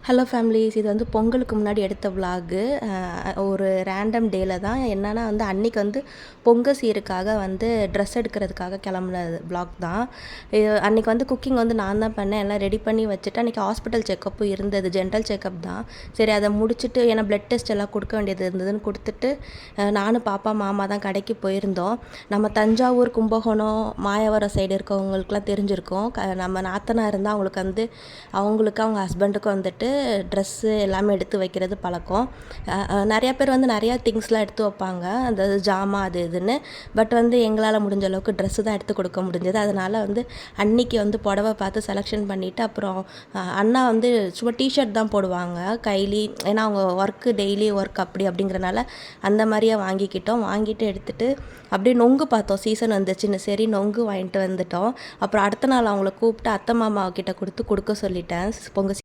Hello families, இது வந்து பொங்கலுக்கு முன்னாடி எடுத்த விலாகு. ஒரு ரேண்டம் டேல தான் என்னென்னா வந்து அன்றைக்கி வந்து பொங்கல் சீருக்காக வந்து ட்ரெஸ் எடுக்கிறதுக்காக கிளம்புன விலாக் தான் இது. அன்றைக்கி வந்து குக்கிங் வந்து நான் தான் பண்ணேன், எல்லாம் ரெடி பண்ணி வச்சுட்டு அன்றைக்கி ஹாஸ்பிட்டல் செக்கப்பும் இருந்தது, ஜென்ரல் செக்கப் தான். சரி அதை முடிச்சுட்டு ஏன்னா பிளட் டெஸ்ட் எல்லாம் கொடுக்க வேண்டியது இருந்ததுன்னு கொடுத்துட்டு நானும் பாப்பா மாமா தான் கடைக்கு போயிருந்தோம். நம்ம தஞ்சாவூர், கும்பகோணம், மாயவரம் சைடு இருக்கவங்களுக்குலாம் தெரிஞ்சிருக்கோம். நம்ம நாத்தனா இருந்தால் அவங்களுக்கு வந்து அவங்களுக்கு அவங்க ஹஸ்பண்டுக்கும் வந்துட்டு ட்ரெஸ்ஸு எல்லாமே எடுத்து வைக்கிறது பழக்கம். நிறையா பேர் வந்து நிறையா திங்ஸ்லாம் எடுத்து வைப்பாங்க, அந்த ஜாமான் அது இதுன்னு. பட் வந்து எங்களால் முடிஞ்ச அளவுக்கு ட்ரெஸ்ஸு தான் எடுத்து கொடுக்க முடிஞ்சது. அதனால் வந்து அன்றைக்கி வந்து புடவை பார்த்து செலெக்ஷன் பண்ணிவிட்டு அப்புறம் அண்ணா வந்து சும்மா டிஷர்ட் தான் போடுவாங்க கைலி, ஏன்னா அவங்க ஒர்க்கு டெய்லி ஒர்க் அப்படிங்கிறனால அந்த மாதிரியே வாங்கிக்கிட்டோம். வாங்கிட்டு எடுத்துகிட்டு அப்படியே நொங்கு பார்த்தோம், சீசன் வந்துச்சுன்னு சரி நொங்கு வாங்கிட்டு வந்துட்டோம். அப்புறம் அடுத்த நாள் அவங்கள கூப்பிட்டு அத்தை மாமா கிட்ட கொடுக்க சொல்லிட்டேன் பொங்கல்